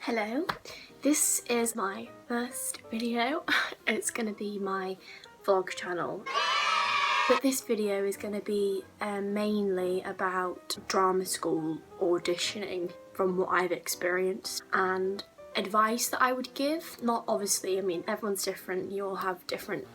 Hello, this is my first video. It's gonna be my vlog channel, but this video is gonna be mainly about drama school auditioning from what I've experienced and advice that I would give. Not obviously, I mean everyone's different, you all have different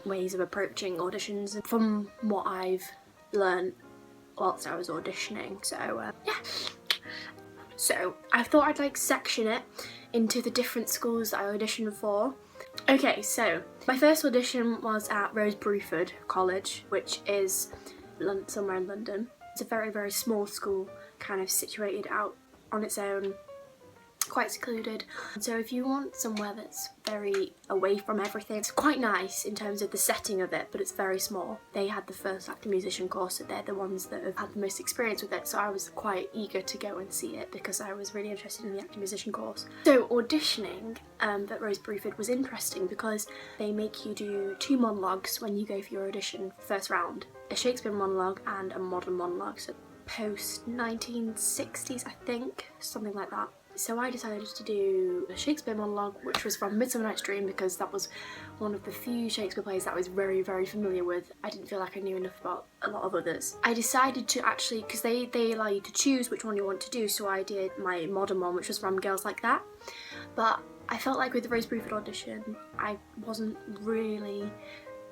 ways of approaching auditions from what I've learned whilst I was auditioning, so yeah. So I thought I'd like section it into the different schools that I auditioned for. Okay, so my first audition was at Bruford College, which is somewhere in London. It's a very, very small school, kind of situated out on its own, quite secluded. So if you want somewhere that's very away from everything, it's quite nice in terms of the setting of it, but it's very small. They had the first acting musician course, so they're the ones that have had the most experience with it, so I was quite eager to go and see it because I was really interested in the acting musician course. So auditioning at Bruford was interesting because they make you do 2 monologues when you go for your audition first round. A Shakespeare monologue and a modern monologue, so post 1960s I think, something like that. So I decided to do a Shakespeare monologue, which was from Midsummer Night's Dream, because that was one of the few Shakespeare plays that I was very, very familiar with. I didn't feel like I knew enough about a lot of others. I decided to actually, because they allow you to choose which one you want to do, so I did my modern one, which was from Girls Like That. But I felt like with the Bruford audition, I wasn't really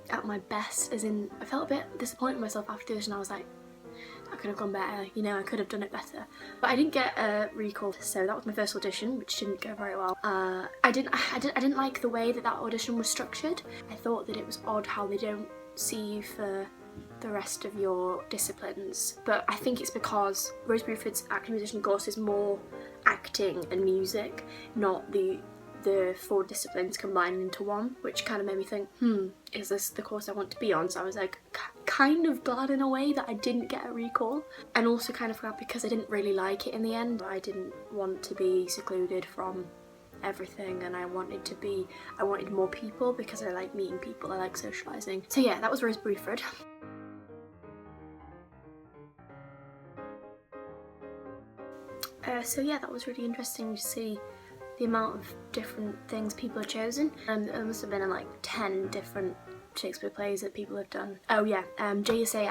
at my best, as in, I felt a bit disappointed with myself after the audition. I was like, I could have gone better, you know, I could have done it better. But I didn't get a recall, so that was my first audition, which didn't go very well. I didn't like the way that audition was structured. I thought that it was odd how they don't see you for the rest of your disciplines. But I think it's because Bruford's acting musician course is more acting and music, not the 4 disciplines combined into one, which kind of made me think, is this the course I want to be on? So I was like kind of glad in a way that I didn't get a recall, and also kind of glad because I didn't really like it in the end. I didn't want to be secluded from everything, and I wanted more people because I like meeting people, I like socialising. So yeah, that was Bruford. So yeah, that was really interesting to see the amount of different things people have chosen. There must have been like 10 different Shakespeare plays that people have done. Oh yeah, GSA they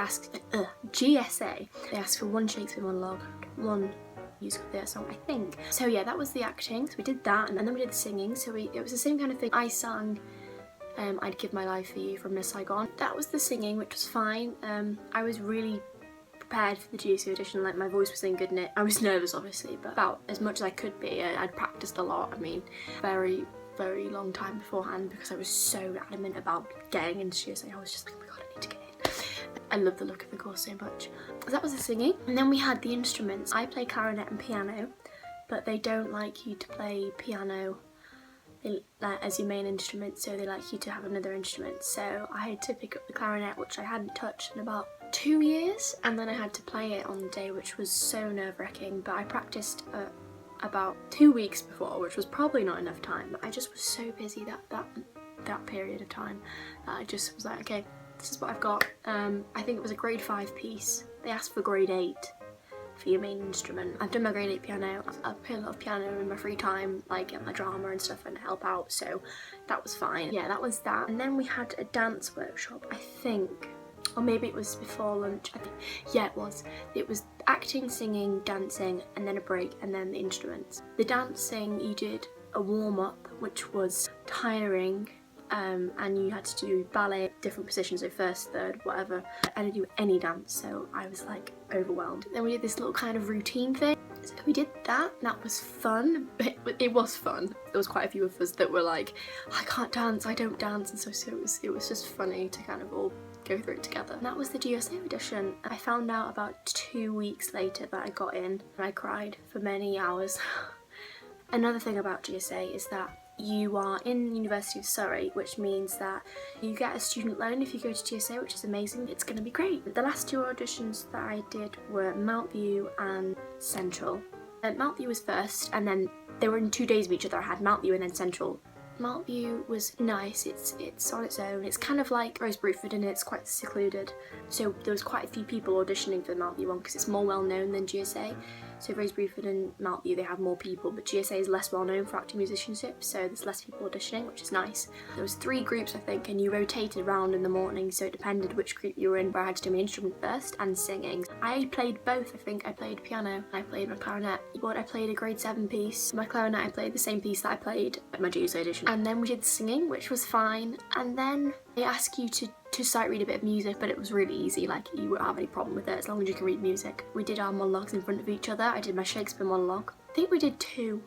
asked for 1 Shakespeare monologue, 1 musical theatre song, I think. So yeah, that was the acting, so we did that, and then we did the singing, so it was the same kind of thing. I sang I'd Give My Life For You from Miss Saigon. That was the singing, which was fine. I was really prepared for the GSA audition, like my voice was in good in it. I was nervous obviously, but about as much as I could be. I'd practiced a lot, I mean, very, very long time beforehand, because I was so adamant about getting into GSA. I was just like, oh my god, I need to get in. I love the look of the course so much. So that was the singing, and then we had the instruments. I play clarinet and piano, but they don't like you to play piano as your main instrument, so they like you to have another instrument. So I had to pick up the clarinet, which I hadn't touched in about 2 years, and then I had to play it on the day, which was so nerve-wracking. But I practiced about 2 weeks before, which was probably not enough time, but I just was so busy that period of time that I just was like, okay, this is what I've got. I think it was a grade 5 piece. They asked for grade 8 for your main instrument. I've done my grade 8 piano. I play a lot of piano in my free time, like at my drama and stuff, and help out, so that was fine. Yeah, that was that. And then we had a dance workshop, I think, or maybe it was before lunch, I think. Yeah, it was. It was acting, singing, dancing, and then a break, and then the instruments. The dancing, you did a warm-up, which was tiring, and you had to do ballet, different positions, so first, third, whatever. I didn't do any dance, so I was like overwhelmed. Then we did this little kind of routine thing. So we did that, and that was fun. It was fun. There was quite a few of us that were like, I can't dance, I don't dance, and so it was just funny to kind of all go through it together. And that was the GSA audition. I found out about 2 weeks later that I got in, and I cried for many hours. Another thing about GSA is that you are in University of Surrey, which means that you get a student loan if you go to GSA, which is amazing. It's going to be great. The last 2 auditions that I did were Mountview and Central. Mountview was first, and then they were in 2 days of each other. I had Mountview and then Central. Mountview was nice. It's on its own. It's kind of like Bruford, and it's quite secluded. So there was quite a few people auditioning for the Mountview one because it's more well known than GSA. So Rose, Bruford and Mountview, they have more people, but GSA is less well known for acting musicianship, so there's less people auditioning, which is nice. There was 3 groups, I think, and you rotated around in the morning, so it depended which group you were in, where I had to do my instrument first and singing. I played both, I think. I played piano, I played my clarinet. Keyboard, I played a grade 7 piece. My clarinet, I played the same piece that I played at my GSA audition. And then we did singing, which was fine, and then they ask you to sight read a bit of music, but it was really easy, like you wouldn't have any problem with it as long as you can read music. We did our monologues in front of each other. I did my Shakespeare monologue. I think we did 2,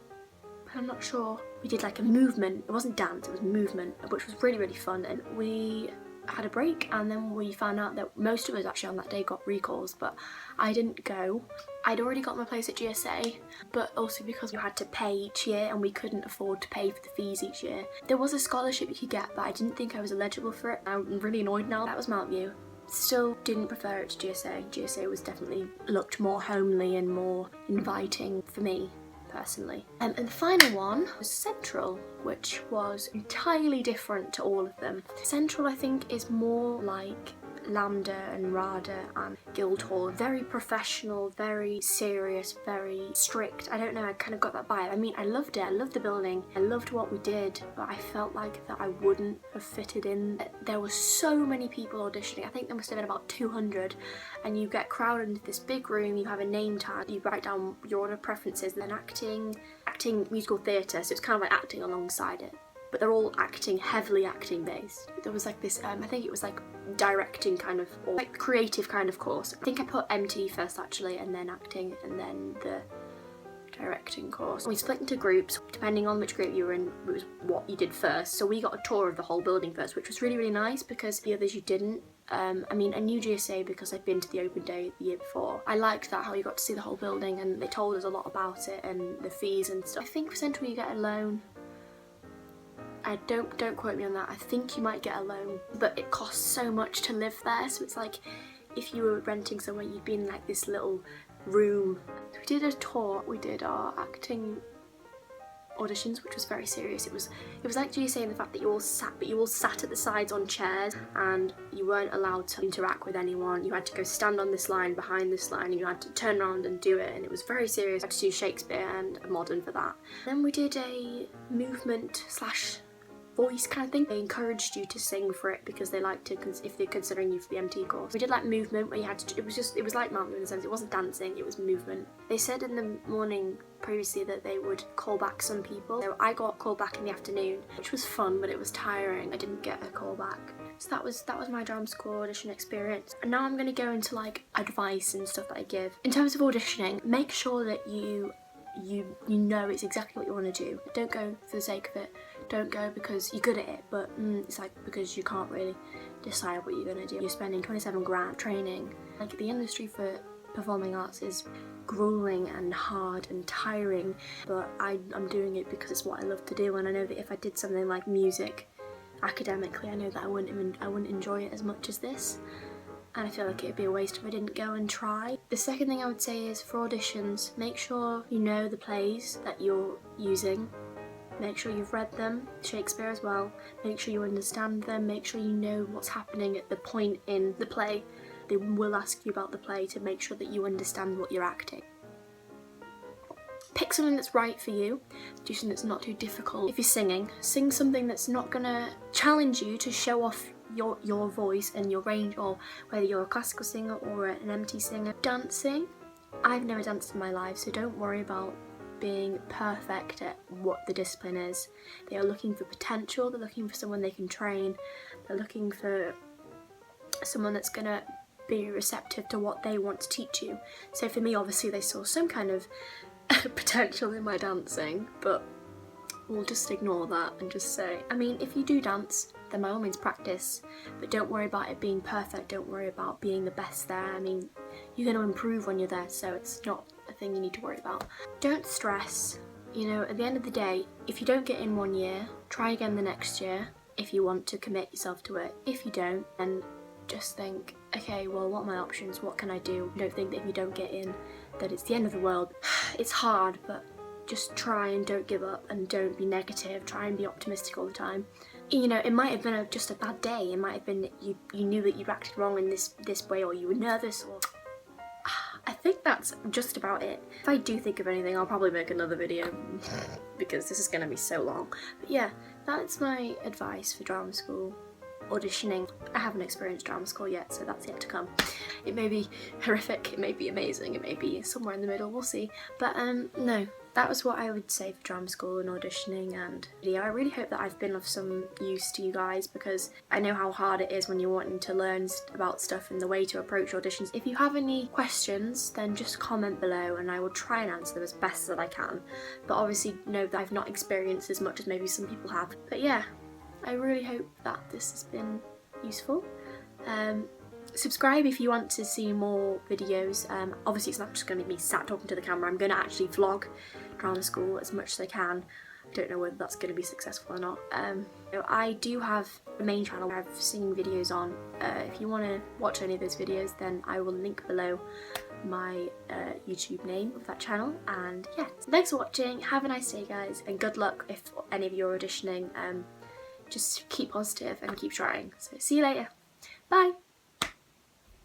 but I'm not sure. We did like a movement. It wasn't dance, it was movement, which was really, really fun. And we had a break, and then we found out that most of us actually on that day got recalls, but I didn't go. I'd already got my place at GSA, but also because you had to pay each year and we couldn't afford to pay for the fees each year. There was a scholarship you could get, but I didn't think I was eligible for it. I'm really annoyed now. That was Mountview. Still didn't prefer it to GSA. GSA was definitely looked more homely and more inviting for me personally. And the final one was Central, which was entirely different to all of them. Central, I think, is more like Lambda and RADA and Guildhall. Very professional, very serious, very strict. I don't know, I kind of got that vibe. I mean, I loved it. I loved the building. I loved what we did, but I felt like that I wouldn't have fitted in. There were so many people auditioning. I think there must have been about 200, and you get crowded into this big room. You have a name tag. You write down your order of preferences, then acting musical theatre, so it's kind of like acting alongside it. But they're all acting, heavily acting based. There was like this, I think it was like directing kind of, or like creative kind of course. I think I put MT first actually, and then acting, and then the directing course. We split into groups, depending on which group you were in, it was what you did first. So we got a tour of the whole building first, which was really, really nice because the others you didn't. I mean, I knew GSA because I'd been to the open day the year before. I liked that, how you got to see the whole building, and they told us a lot about it and the fees and stuff. I think for Central you get a loan. I don't quote me on that. I think you might get a loan, but it costs so much to live there. So it's like if you were renting somewhere, you'd be in like this little room. So we did a tour. We did our acting auditions, which was very serious. It was like GSA in the fact that you all sat at the sides on chairs, and you weren't allowed to interact with anyone. You had to go stand on this line, behind this line, and you had to turn around and do it, and it was very serious. I had to do Shakespeare and modern for that. Then we did a movement / voice kind of thing. They encouraged you to sing for it because they like to, if they're considering you for the MT course. We did like movement where you had to, it was like Mountview in the sense it wasn't dancing, it was movement. They said in the morning previously that they would call back some people. So I got called back in the afternoon, which was fun, but it was tiring. I didn't get a call back. So that was my drama school audition experience. And now I'm going to go into like advice and stuff that I give. In terms of auditioning, make sure that you know it's exactly what you want to do. Don't go for the sake of it. Don't go because you're good at it, but it's like because you can't really decide what you're going to do. You're spending 27 grand training. Like the industry for performing arts is grueling and hard and tiring, but I'm doing it because it's what I love to do, and I know that if I did something like music academically, I know that I wouldn't enjoy it as much as this. And I feel like it'd be a waste if I didn't go and try. The second thing I would say is for auditions, make sure you know the plays that you're using. Make sure you've read them, Shakespeare as well. Make sure you understand them, make sure you know what's happening at the point in the play. They will ask you about the play to make sure that you understand what you're acting. Pick something that's right for you, do something that's not too difficult. If you're singing, sing something that's not gonna challenge you to show off your voice and your range, or whether you're a classical singer or an MT singer. Dancing, I've never danced in my life, so don't worry about being perfect at what the discipline is. They are looking for potential, they're looking for someone they can train, they're looking for someone that's gonna be receptive to what they want to teach you. So for me, obviously they saw some kind of potential in my dancing, but we'll just ignore that and just say, I mean, if you do dance, then by all means practice, but don't worry about it being perfect, don't worry about being the best there. I mean, you're going to improve when you're there, so it's not a thing you need to worry about. Don't stress. You know, at the end of the day, if you don't get in one year, try again the next year if you want to commit yourself to it. If you don't, then just think, okay, well, what are my options? What can I do? Don't think that if you don't get in, that it's the end of the world. It's hard, but just try and don't give up and don't be negative. Try and be optimistic all the time. You know, it might have been just a bad day. It might have been that you knew that you acted wrong in this way, or you were nervous, or think that's just about it. If I do think of anything, I'll probably make another video because this is going to be so long. But yeah, that's my advice for drama school. Auditioning. I haven't experienced drama school yet, so that's yet to come. It may be horrific, it may be amazing, it may be somewhere in the middle, we'll see. But no, that was what I would say for drama school and auditioning. And yeah, I really hope that I've been of some use to you guys, because I know how hard it is when you're wanting to learn about stuff and the way to approach auditions. If you have any questions, then just comment below and I will try and answer them as best as I can. But obviously know that I've not experienced as much as maybe some people have. But yeah, I really hope that this has been useful. Subscribe if you want to see more videos. Obviously it's not just going to be me sat talking to the camera, I'm going to actually vlog drama school as much as I can. I don't know whether that's going to be successful or not. I do have a main channel where I've seen videos on. If you want to watch any of those videos, then I will link below my YouTube name of that channel. And yeah, so thanks for watching, have a nice day guys, and good luck if any of you are auditioning. Just keep positive and keep trying. So see you later. Bye!